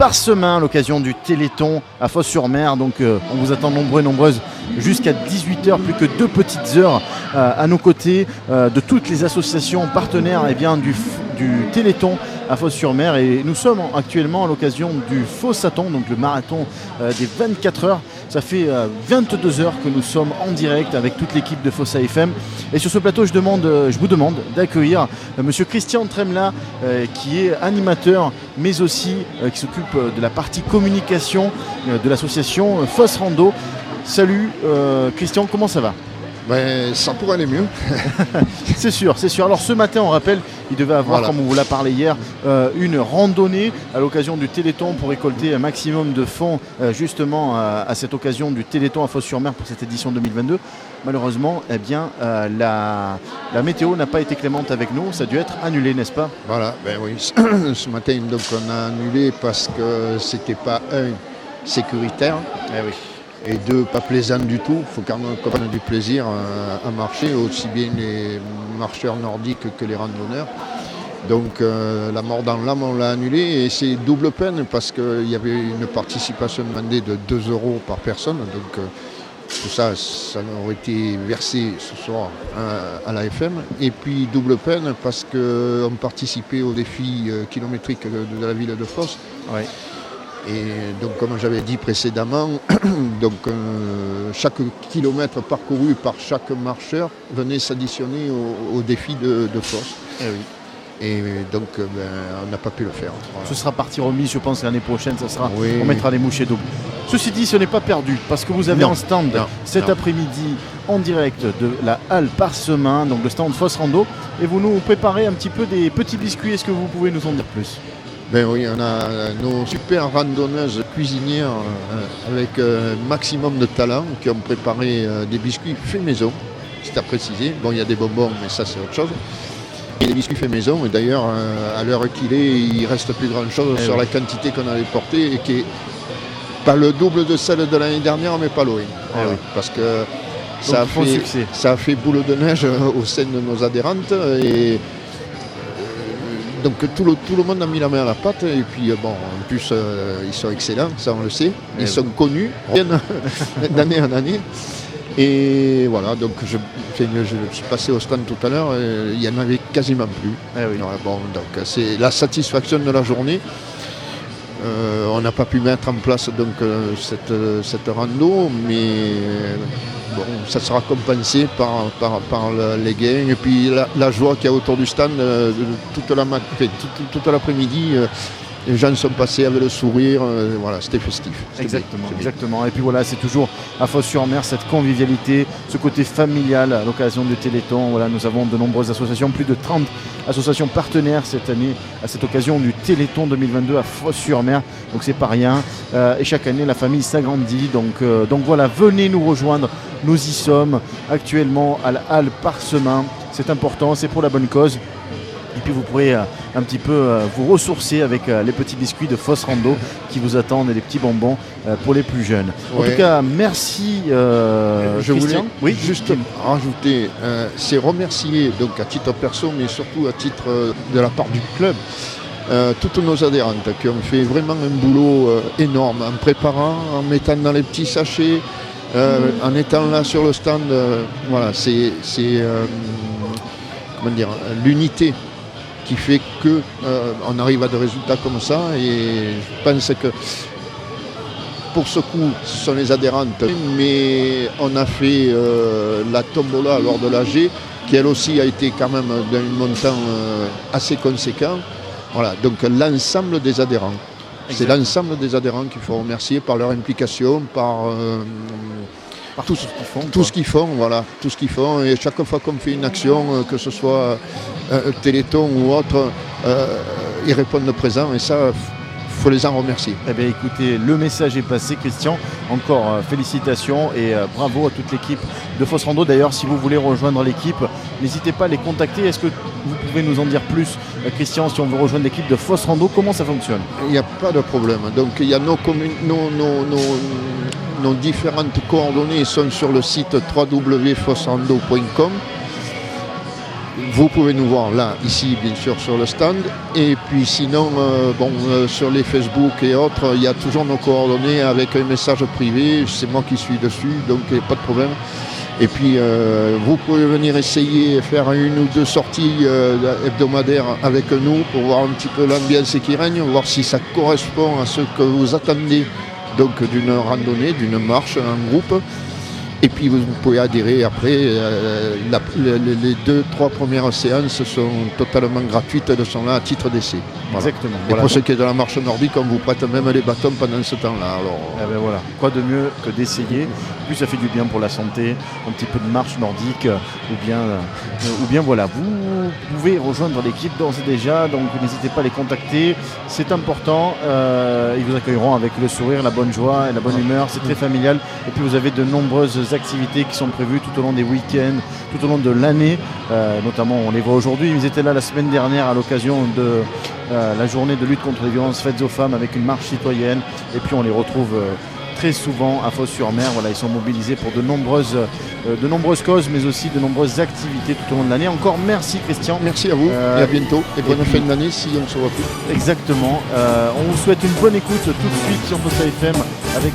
Parsemins à l'occasion du Téléthon à Fos-sur-Mer. Donc on vous attend nombreux et nombreuses jusqu'à 18h, plus que 2 petites heures à nos côtés de toutes les associations partenaires du Téléthon à Fos-sur-Mer. Et nous sommes actuellement à l'occasion du Fossathon, donc le marathon des 24 heures. Ça fait 22 heures que nous sommes en direct avec toute l'équipe de Fossa FM. Et sur ce plateau, je vous demande d'accueillir Monsieur Christian Tremla, qui est animateur, mais aussi qui s'occupe de la partie communication de l'association Foss Rando. Salut Christian, comment ça va ? Ça pourrait aller mieux. C'est sûr. Alors ce matin, on rappelle, il devait avoir, comme on vous l'a parlé hier, une randonnée à l'occasion du Téléthon pour récolter un maximum de fonds justement à cette occasion du Téléthon à Fos-sur-Mer pour cette édition 2022. Malheureusement, la météo n'a pas été clémente avec nous. Ça a dû être annulé, n'est-ce pas ? Voilà, oui. Ce matin, donc, on a annulé parce que c'était pas sécuritaire. Oui. Et 2, pas plaisant du tout. Il faut quand même qu'on ait du plaisir à marcher, aussi bien les marcheurs nordiques que les randonneurs. Donc la mort dans l'âme, on l'a annulé et c'est double peine parce qu'il y avait une participation demandée de 2 € par personne. Donc tout ça aurait été versé ce soir à la FM. Et puis double peine parce qu'on participait au défi kilométrique de la ville de Fos. Oui. Et donc, comme j'avais dit précédemment, chaque kilomètre parcouru par chaque marcheur venait s'additionner au défi de Fos. Et donc, on n'a pas pu le faire. Voilà. Ce sera partie remise, je pense, l'année prochaine, Oui. On mettra les mouchées doubles. Ceci dit, ce n'est pas perdu, parce que vous avez un stand cet après-midi en direct de la halle Parsemins, donc le stand Foss Rando, et vous nous préparez un petit peu des petits biscuits. Est-ce que vous pouvez nous en dire plus ? Oui, on a nos super randonneuses cuisinières avec un maximum de talent qui ont préparé des biscuits faits maison, c'est à préciser. Bon, il y a des bonbons, mais ça c'est autre chose. Et des biscuits faits maison, et d'ailleurs, à l'heure qu'il est, il ne reste plus grand-chose sur la quantité qu'on avait portée et qui est pas le double de celle de l'année dernière, mais pas loin. Oui. Parce que ça a fait boule de neige au sein de nos adhérentes et donc tout le monde a mis la main à la pâte et puis en plus ils sont excellents, ça on le sait, ils sont connus d'année en année. Et voilà, donc je suis passé au stand tout à l'heure, il n'y en avait quasiment plus. Donc c'est la satisfaction de la journée. On n'a pas pu mettre en place donc cette rando, mais ça sera compensé par les gains et puis la joie qu'il y a autour du stand toute l'après-midi. Les gens sont passés avec le sourire, c'était festif. Exactement. Et puis voilà, c'est toujours à Fos-sur-Mer cette convivialité, ce côté familial à l'occasion du Téléthon. Voilà, nous avons de nombreuses associations, plus de 30 associations partenaires cette année à cette occasion du Téléthon 2022 à Fos-sur-Mer. Donc c'est pas rien. Et chaque année, la famille s'agrandit. Donc voilà, venez nous rejoindre. Nous y sommes actuellement à la halle Parsemins. C'est important, c'est pour la bonne cause. Et puis vous pourrez un petit peu vous ressourcer avec les petits biscuits de Foss Rando qui vous attendent et les petits bonbons pour les plus jeunes. En tout cas, merci je Christian. voulais juste rajouter, c'est remercier donc à titre perso mais surtout à titre de la part du club, toutes nos adhérentes qui ont fait vraiment un boulot énorme en préparant, en mettant dans les petits sachets, en étant là sur le stand. C'est l'unité qui fait qu'on arrive à des résultats comme ça et je pense que pour ce coup ce sont les adhérentes, mais on a fait la tombola lors de l'AG qui elle aussi a été quand même d'un montant assez conséquent. Voilà, donc l'ensemble des adhérents. C'est l'ensemble des adhérents qu'il faut remercier par leur implication, par tout ce qu'ils font, et chaque fois qu'on fait une action, que ce soit Téléthon ou autre, ils répondent présent et ça, il faut les en remercier. Écoutez, le message est passé, Christian. Encore félicitations et bravo à toute l'équipe de Foss Rando. D'ailleurs, si vous voulez rejoindre l'équipe, n'hésitez pas à les contacter. Est-ce que vous pouvez nous en dire plus, Christian, si on veut rejoindre l'équipe de Foss Rando, comment ça fonctionne ? Il n'y a pas de problème. Donc il y a nos différentes coordonnées sont sur le site www.fossrando.com. vous pouvez nous voir là, ici, bien sûr, sur le stand. Et puis sinon, sur les Facebook et autres, il y a toujours nos coordonnées avec un message privé. C'est moi qui suis dessus, donc pas de problème. Et puis, vous pouvez venir essayer, faire une ou deux sorties hebdomadaires avec nous pour voir un petit peu l'ambiance qui règne, voir si ça correspond à ce que vous attendez donc d'une randonnée, d'une marche en groupe. Et puis vous pouvez adhérer après. Les 2-3 premières séances sont totalement gratuites, elles sont là à titre d'essai. Voilà. Exactement. Et pour ce qui est de la marche nordique, on vous prête même les bâtons pendant ce temps-là. Alors, voilà. Quoi de mieux que d'essayer. Plus ça fait du bien pour la santé, un petit peu de marche nordique, ou bien voilà. Vous pouvez rejoindre l'équipe d'ores et déjà, donc n'hésitez pas à les contacter. C'est important. Ils vous accueilleront avec le sourire, la bonne joie et la bonne humeur. C'est très familial. Et puis vous avez de nombreuses activités qui sont prévues tout au long des week-ends, tout au long de l'année. Notamment, on les voit aujourd'hui. Ils étaient là la semaine dernière à l'occasion de la journée de lutte contre les violences faites aux femmes avec une marche citoyenne. Et puis on les retrouve très souvent à Fos-sur-Mer. Voilà, ils sont mobilisés pour de nombreuses causes, mais aussi de nombreuses activités tout au long de l'année. Encore merci Christian. Merci à vous et à bientôt. Et bonne fin d'année si on ne se voit plus. Exactement. On vous souhaite une bonne écoute tout de suite sur Fos FM avec